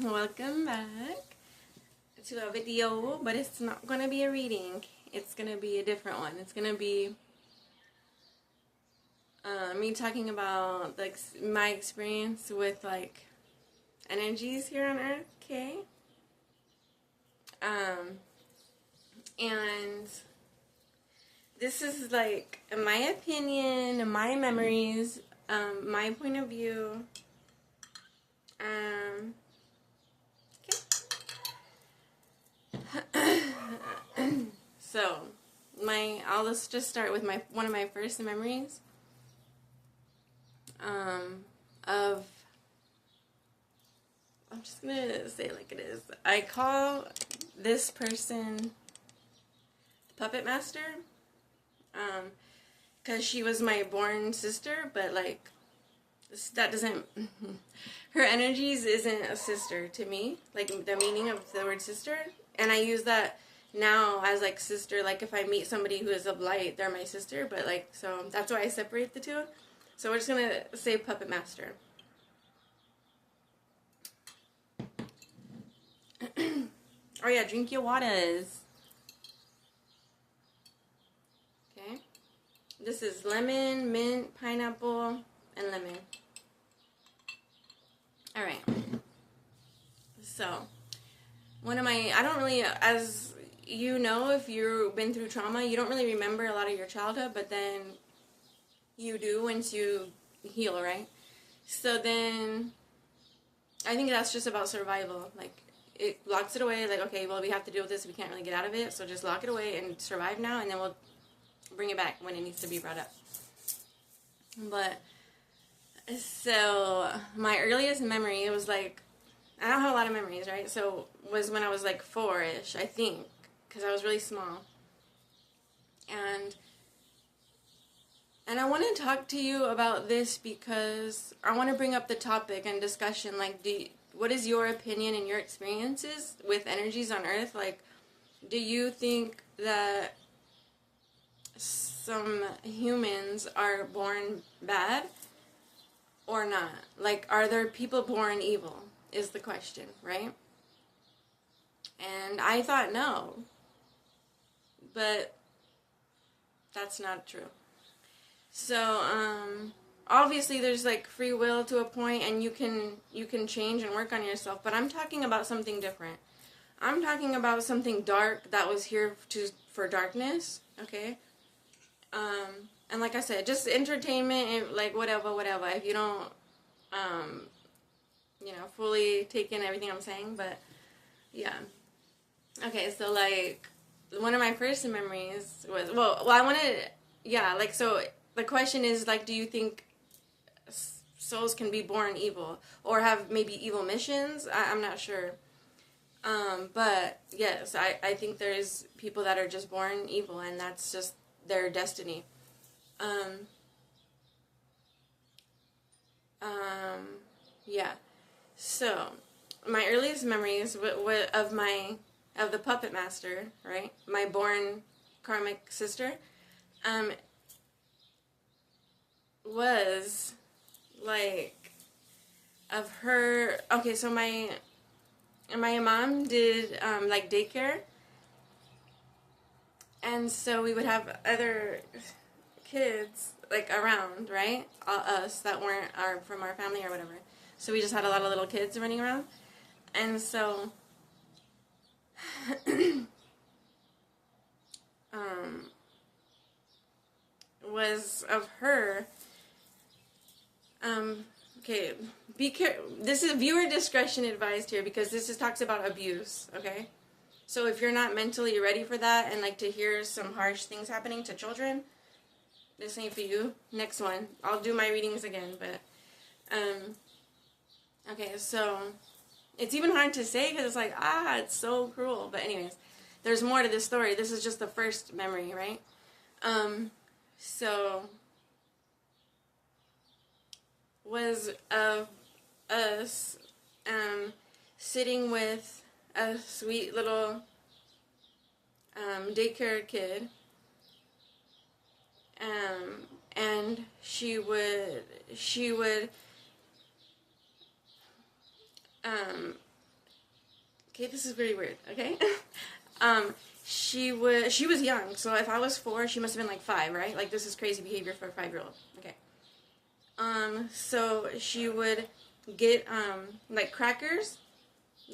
Welcome back to a video, but it's not gonna be a reading. It's gonna be a different one. It's gonna be me talking about like my experience with like energies here on Earth. Okay. And this is like my opinion, my memories, my point of view. So, let's just start with one of my first memories of, I'm just gonna say it like it is. I call this person the Puppet Master, because she was my born sister, but like, that doesn't, her energies isn't a sister to me, like the meaning of the word sister, and I use that now as like sister, like if I meet somebody who is of light, they're my sister, but like, so that's why I separate the two. So we're just gonna say Puppet Master. Oh yeah, drink your waters. Okay. This is lemon, mint, pineapple, and lemon. Alright. So, I don't really, as you know, if you've been through trauma, you don't really remember a lot of your childhood, but then you do once you heal, right? So then, I think that's just about survival. Like, it locks it away, like, okay, well, we have to deal with this, we can't really get out of it, so just lock it away and survive now, and then we'll bring it back when it needs to be brought up. But, so, my earliest memory, it was like, I don't have a lot of memories, right? So, was when I was like 4-ish, I think, because I was really small. And I want to talk to you about this because I want to bring up the topic and discussion, like, what is your opinion and your experiences with energies on Earth? Like, do you think that some humans are born bad or not? Like, are there people born evil is the question, right? And I thought no. But that's not true. So, obviously there's like free will to a point, and you can change and work on yourself, but I'm talking about something different. I'm talking about something dark that was here for darkness, okay? And like I said, just entertainment and like whatever. If you don't fully take in everything I'm saying, but yeah. Okay, so like one of my first memories was so the question is like, do you think souls can be born evil or have maybe evil missions? I'm not sure. But yes, I think there's people that are just born evil, and that's just their destiny. Yeah. So, my earliest memories of the Puppet Master, right? My born Karmic sister, was like of her. Okay, so my mom did like daycare, and so we would have other kids like around, right? Us that weren't from our family or whatever. So we just had a lot of little kids running around, and so was of her. Okay, be careful. This is viewer discretion advised here, because this talks about abuse, okay? So if you're not mentally ready for that and like to hear some harsh things happening to children, this ain't for you. Next one. I'll do my readings again, but okay, so it's even hard to say because it's like, it's so cruel. But anyways, there's more to this story. This is just the first memory, right? So was of us sitting with a sweet little daycare kid, and she would Okay, this is very weird, okay? She was young, so if I was 4, she must have been like 5, right? Like, this is crazy behavior for a 5-year-old. Okay. So she would get, like, crackers,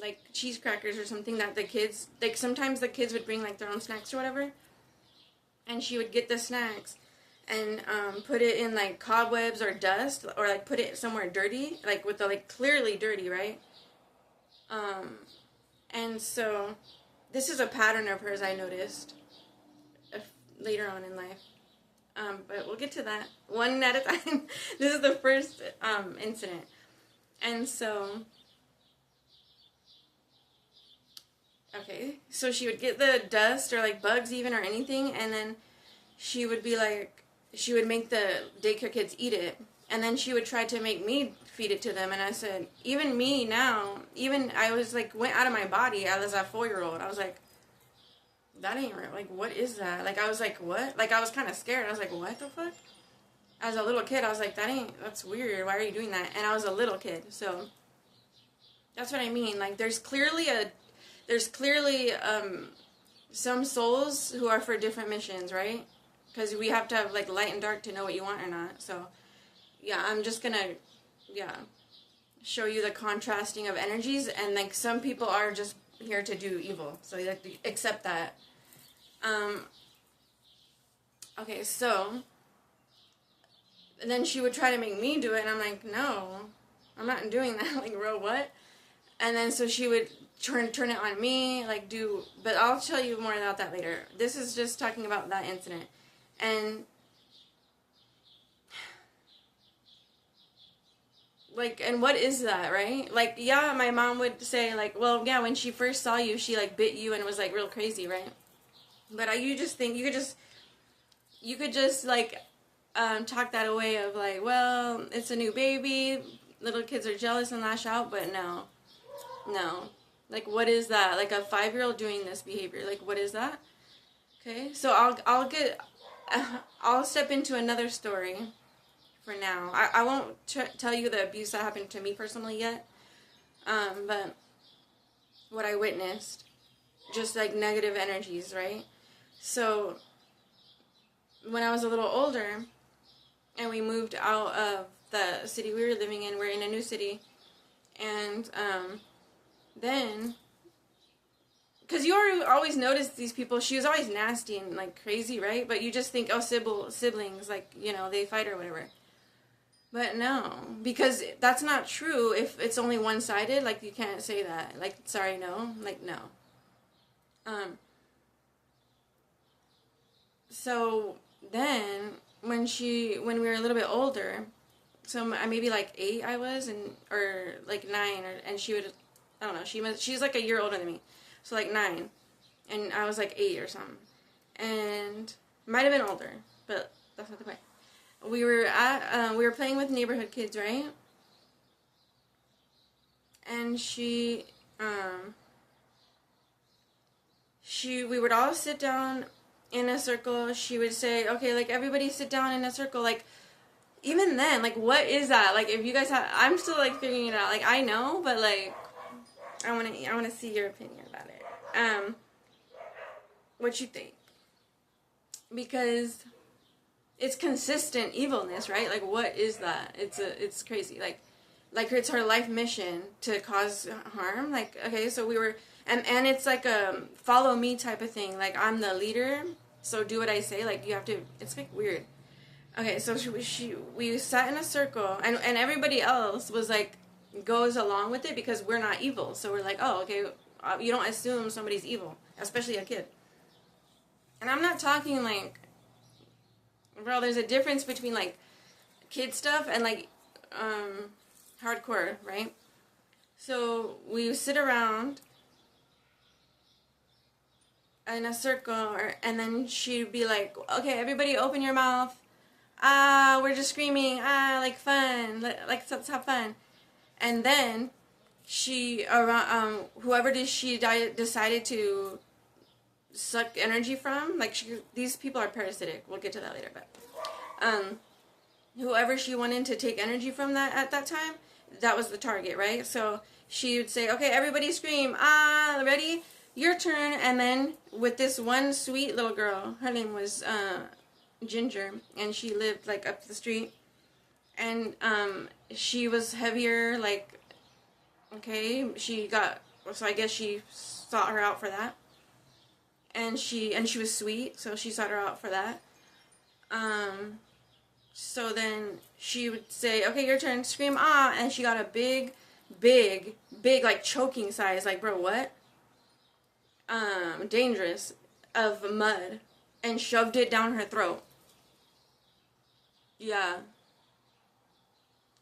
like cheese crackers or something that the kids, like, sometimes the kids would bring, like, their own snacks or whatever, and she would get the snacks and, put it in, like, cobwebs or dust, or, like, put it somewhere dirty, like, with the, like, clearly dirty, right? And so, this is a pattern of hers I noticed later on in life. But we'll get to that one at a time. This is the first incident. And so, okay, so she would get the dust or like bugs even or anything, and then she would be like, she would make the daycare kids eat it. And then she would try to make me feed it to them. And I said, even me now, even I was like, went out of my body as a 4-year-old. I was like, that ain't real. Like, what is that? Like, I was like, what? Like, I was kind of scared. I was like, what the fuck? As a little kid, I was like, that's weird. Why are you doing that? And I was a little kid. So, that's what I mean. Like, there's clearly some souls who are for different missions, right? Because we have to have, like, light and dark to know what you want or not. So, yeah, I'm just gonna, show you the contrasting of energies, and, like, some people are just here to do evil, so you have to accept that. Okay, so, and then she would try to make me do it, and I'm like, no, I'm not doing that, like, bro, what? And then, so she would turn it on me, like, but I'll tell you more about that later. This is just talking about that incident, and like, and what is that, right? Like, yeah, my mom would say, like, well, yeah, when she first saw you, she, like, bit you and was, like, real crazy, right? But you just think, you could just, like, talk that away of, like, well, it's a new baby, little kids are jealous and lash out, but no. Like, what is that? Like, a 5-year-old doing this behavior, like, what is that? Okay, so I'll step into another story. For now, I won't tell you the abuse that happened to me personally yet, but what I witnessed, just like negative energies, right? So, when I was a little older, and we moved out of the city we were living in, we're in a new city, and then, because you always notice these people, she was always nasty and like crazy, right? But you just think, oh, siblings, like, they fight or whatever. But no, because that's not true if it's only one-sided. Like, you can't say that. Like, sorry, no. Like, no. So then, when we were a little bit older, so maybe like 8 I was, or like 9, and she would, I don't know, she's like a year older than me. So like 9, and I was like 8 or something. And, might have been older, but that's not the point. We were playing with neighborhood kids, right? And we would all sit down in a circle. She would say, okay, like, everybody sit down in a circle. Like, even then, like, what is that? Like, if you guys I'm still, like, figuring it out. Like, I know, but, like, I want to see your opinion about it. What you think? Because it's consistent evilness, right? Like, what is that? It's crazy. Like it's her life mission to cause harm. Like, okay, so we were, and it's like a follow me type of thing. Like, I'm the leader, so do what I say. Like, you have to, it's like weird. Okay, so we sat in a circle, and everybody else was like, goes along with it because we're not evil. So we're like, oh, okay, you don't assume somebody's evil, especially a kid. And I'm not talking like, bro, there's a difference between, like, kid stuff and, like, hardcore, right? So, we sit around in a circle, and then she'd be like, okay, everybody open your mouth. We're just screaming. Like, fun. Let's have fun. And then, whoever she decided to suck energy from, like, these people are parasitic, we'll get to that later, but whoever she wanted to take energy from at that time, that was the target, right? So she would say, okay, everybody scream, ah, ready? Your turn. And then with this one sweet little girl, her name was Ginger, and she lived like up the street. And she was heavier, like, okay, so I guess she sought her out for that. And she was sweet, so she sought her out for that. So then she would say, okay, your turn, scream, ah, and she got a big, like, choking size, like, bro, what? Dangerous, of mud, and shoved it down her throat. Yeah.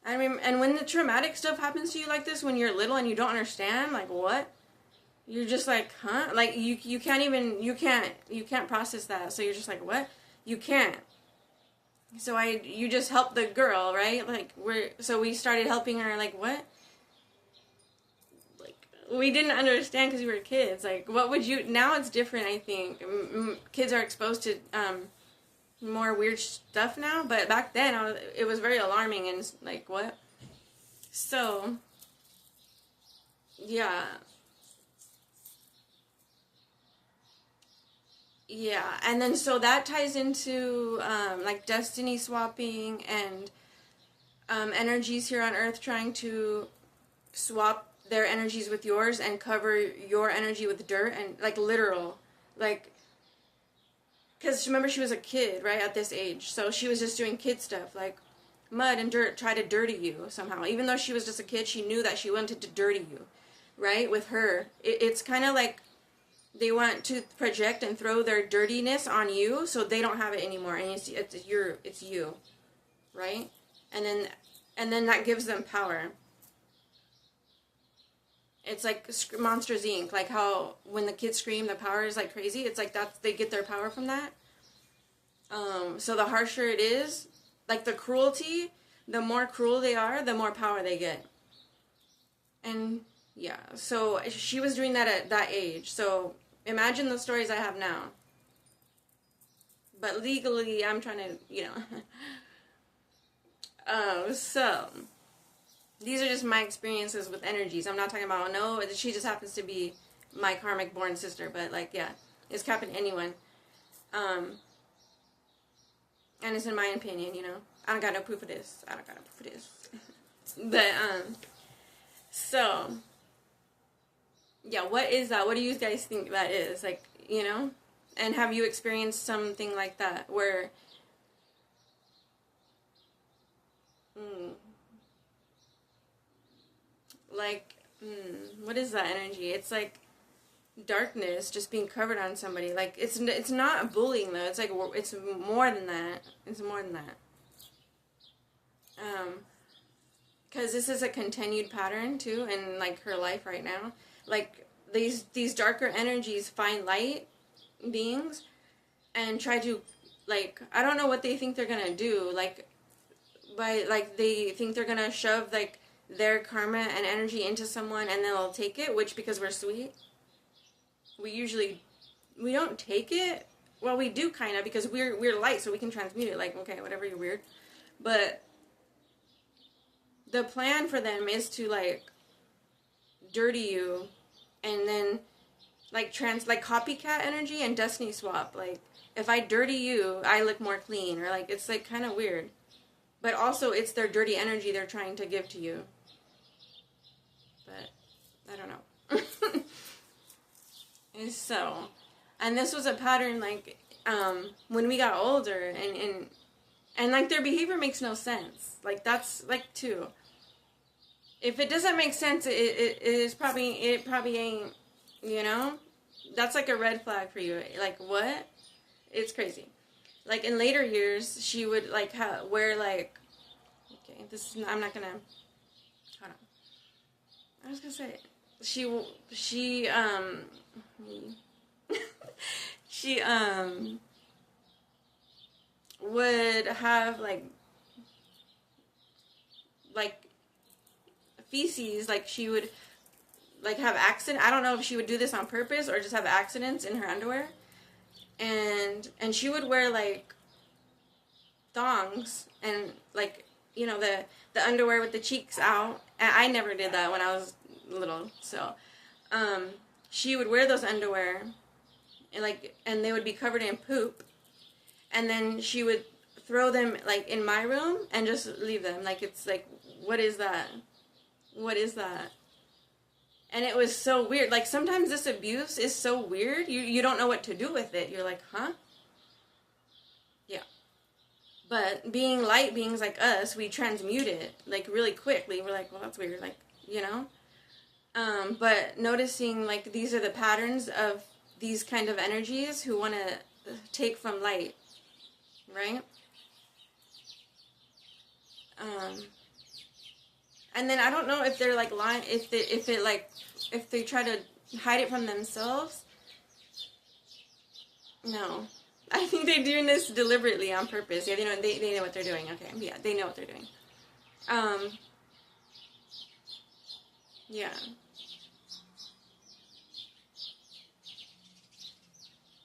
I mean, and when the traumatic stuff happens to you like this, when you're little and you don't understand, like, what? You're just like, huh? Like, you can't process that, so you're just like, what? You can't. So you just helped the girl, right? Like, so we started helping her, like, what? Like, we didn't understand because we were kids. Like, what would you, now it's different, I think. Kids are exposed to, more weird stuff now, but back then, it was very alarming, and like, what? So, yeah. Yeah, and then so that ties into like destiny swapping and energies here on Earth trying to swap their energies with yours and cover your energy with dirt, and like literal, like, because remember she was a kid, right, at this age, so she was just doing kid stuff, like mud and dirt, try to dirty you somehow. Even though she was just a kid, she knew that she wanted to dirty you, right, with her. It's kind of like they want to project and throw their dirtiness on you so they don't have it anymore, and it's you, right? And then that gives them power. It's like Monsters Inc. Like how when the kids scream, the power is like crazy. It's like they get their power from that. So the harsher it is, like the cruelty, the more cruel they are, the more power they get. And yeah, so she was doing that at that age. So imagine the stories I have now. But legally, I'm trying to, so these are just my experiences with energies. I'm not talking about, no, she just happens to be my karmic born sister. But, like, yeah, this could happen to anyone. And it's in my opinion, I don't got no proof of this. But, so, yeah, what is that? What do you guys think that is? Like, And have you experienced something like that where... what is that energy? It's like darkness just being covered on somebody. Like, it's not bullying, though. It's like, it's more than that. It's more than that. Because this is a continued pattern, too, in, like, her life right now. Like, these darker energies find light beings and try to, like, I don't know what they think they're gonna do. Like, they think they're gonna shove, like, their karma and energy into someone and then they'll take it, which, because we're sweet, we don't take it. Well, we do kind of, because we're light, so we can transmute it, like, okay, whatever, you're weird. But the plan for them is to, like, dirty you and then, like, copycat energy and destiny swap. Like, if I dirty you, I look more clean, or, like, it's, like, kind of weird. But also, it's their dirty energy they're trying to give to you. But, I don't know. And so, and this was a pattern, like, when we got older, and like, their behavior makes no sense. Like, that's, like, too. If it doesn't make sense, it probably ain't, That's, like, a red flag for you. Like, what? It's crazy. Like, in later years, she would, like, wear, like, okay, I'm not gonna, hold on. I was gonna say it. She would have, like, feces, like, she would, like, have accident. I don't know if she would do this on purpose or just have accidents in her underwear. And she would wear, like, thongs and, like, the underwear with the cheeks out, I never did that when I was little. So, she would wear those underwear, and they would be covered in poop, and then she would throw them like in my room and just leave them. Like, it's like, what is that? What is that? And it was so weird. Like, sometimes this abuse is so weird, you don't know what to do with it. You're like, huh? Yeah. But being light beings like us, we transmute it, like, really quickly. We're like, well, that's weird, like, you know? But noticing, like, these are the patterns of these kind of energies who want to take from light, right? And then I don't know if they're, like, lying, if they try to hide it from themselves. No. I think they're doing this deliberately on purpose. Yeah, they know what they're doing. Okay, yeah, they know what they're doing. Yeah.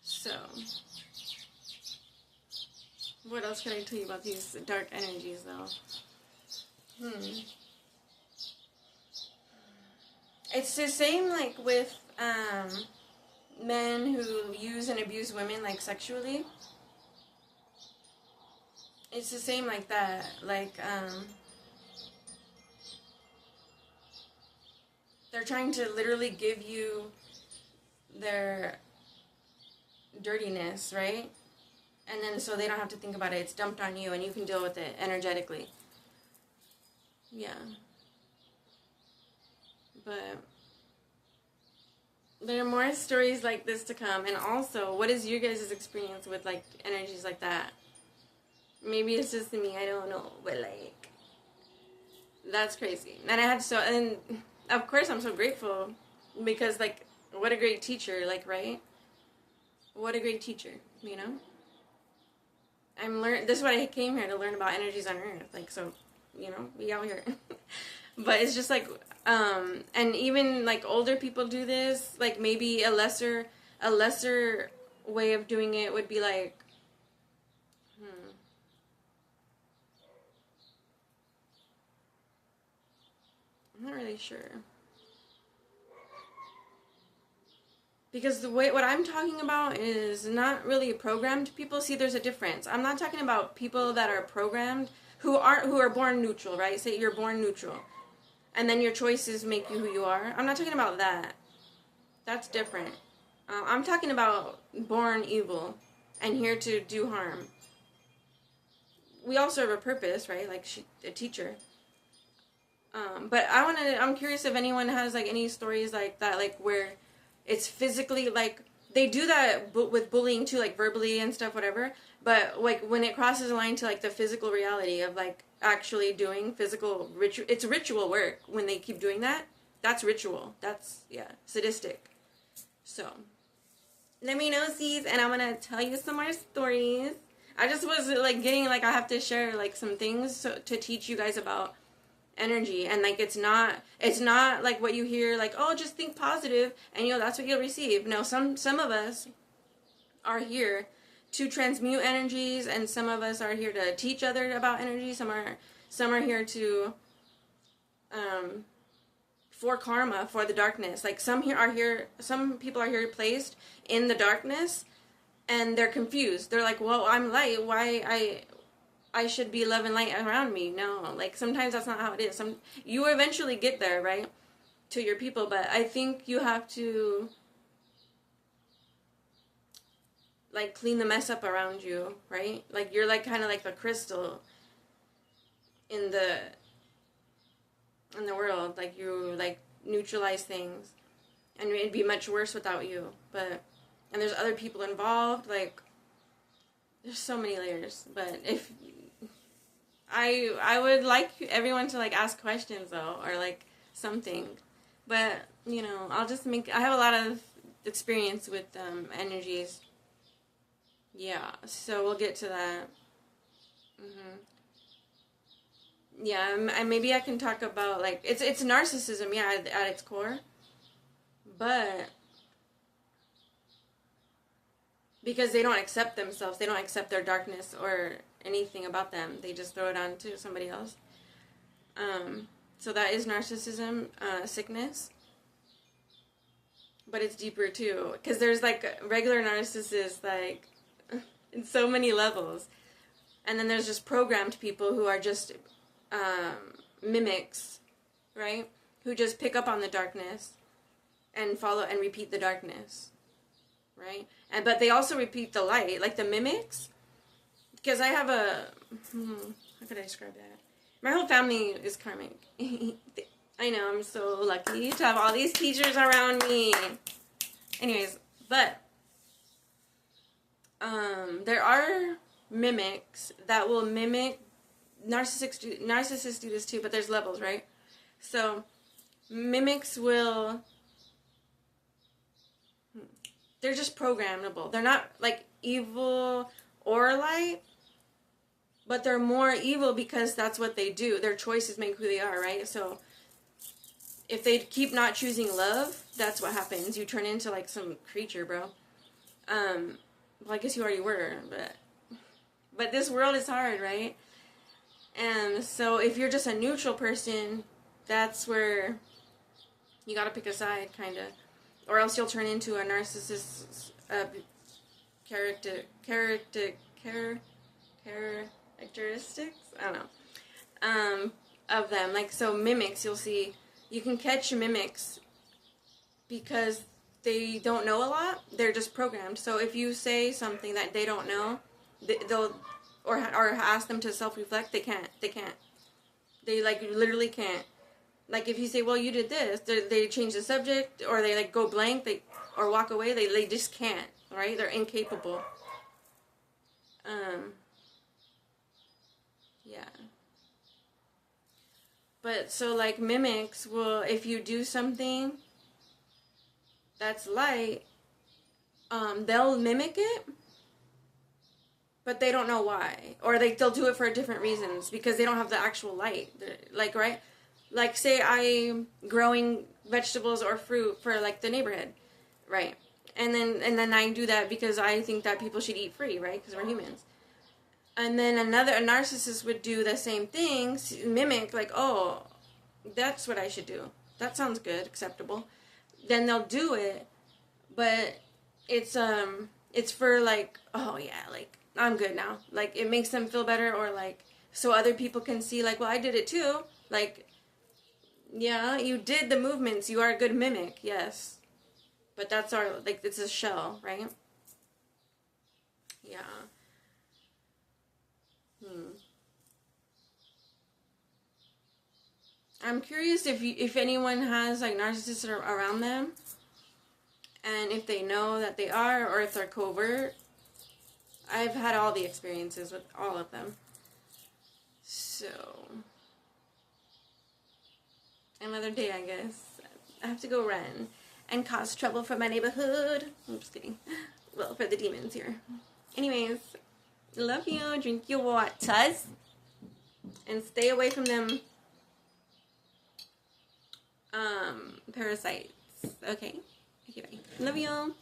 So, what else can I tell you about these dark energies, though? It's the same, like, with, men who use and abuse women, like, sexually. It's the same like that. Like, they're trying to literally give you their dirtiness, right? And then so they don't have to think about it. It's dumped on you and you can deal with it energetically. Yeah. But there are more stories like this to come. And also, what is your guys' experience with, like, energies like that? Maybe it's just me, I don't know. But, like, that's crazy. And of course I'm so grateful. Because, like, what a great teacher, like, right? What a great teacher, you know? This is what I came here to learn about energies on Earth. Like, so, you know, we out here. But it's just like, and even like older people do this. Like, maybe a lesser way of doing it would be like, I'm not really sure. Because what I'm talking about is not really programmed people. See, there's a difference. I'm not talking about people that are programmed who are born neutral, right? Say you're born neutral, and then your choices make you who you are. I'm not talking about that. That's different. I'm talking about born evil and here to do harm. We all serve a purpose, right? Like a teacher. But I'm curious if anyone has like any stories like that, like where it's physically, like, they do that with bullying too, like verbally and stuff, whatever. But like when it crosses the line to like the physical reality of like actually doing physical ritual, it's ritual work. When they keep doing that, that's ritual. That's, yeah, sadistic. So let me know, C's, and I'm gonna tell you some more stories. I just was like getting, like, I have to share like some things to teach you guys about energy. And like it's not like what you hear, like, oh, just think positive and that's what you'll receive. No, some of us are here to transmute energies, and some of us are here to teach others about energy. Some are here to for karma, for the darkness. Like some people are here placed in the darkness and they're confused. They're like, well, I'm light, why I should be love and light around me. No, like sometimes that's not how it is. You eventually get there, right, to your people, but I think you have to like clean the mess up around you, right? Like you're like kind of like the crystal in the world. Like you like neutralize things, and it'd be much worse without you. And there's other people involved. Like there's so many layers. But if I would like everyone to like ask questions though, or like something. But I'll just I have a lot of experience with energies. Yeah, so we'll get to that. Yeah, and maybe I can talk about like it's narcissism, yeah, at its core, but because they don't accept themselves, they don't accept their darkness or anything about them, they just throw it on to somebody else. So that is narcissism, sickness. But it's deeper too. Because there's like regular narcissists, like, in so many levels. And then there's just programmed people who are just mimics, right? Who just pick up on the darkness and follow and repeat the darkness, right? But they also repeat the light, like the mimics. Because I have how could I describe that? My whole family is karmic. I know, I'm so lucky to have all these teachers around me. Anyways, but there are mimics that will mimic. Narcissists do this too, but there's levels, right? So mimics will, they're just programmable. They're not like evil or light, but they're more evil because that's what they do. Their choices make who they are, right? So if they keep not choosing love, that's what happens. You turn into like some creature, bro. Well, I guess you already were, but this world is hard, right? And so if you're just a neutral person, that's where you gotta pick a side, kind of, or else you'll turn into a narcissist characteristics. I don't know, of them. Like, so mimics, you'll see, you can catch mimics because they don't know a lot. They're just programmed. So if you say something that they don't know, they'll or ask them to self-reflect. They can't. They like literally can't. Like if you say, "Well, you did this," they change the subject, or they like go blank, or walk away. They just can't. Right? They're incapable. Yeah. But so like mimics will, if you do something that's light, they'll mimic it, but they don't know why, or they'll do it for different reasons because they don't have the actual light. Like, right? Like say I'm growing vegetables or fruit for like the neighborhood, right? And then I do that because I think that people should eat free, right? Because we're humans. And then a narcissist would do the same thing, mimic, like, oh, that's what I should do. That sounds good, acceptable. Then they'll do it, but it's for like, oh yeah, like I'm good now. Like it makes them feel better, or like so other people can see, like, well, I did it too. Like, yeah, you did the movements. You are a good mimic, yes. But that's our, like, it's a shell, right? Yeah. I'm curious if anyone has like narcissists around them, and if they know that they are, or if they're covert. I've had all the experiences with all of them. So another day, I guess. I have to go run and cause trouble for my neighborhood. I'm just kidding. Well, for the demons here. Anyways, love you. Drink your waters. And stay away from them parasites. Okay? Okay, bye. Love you.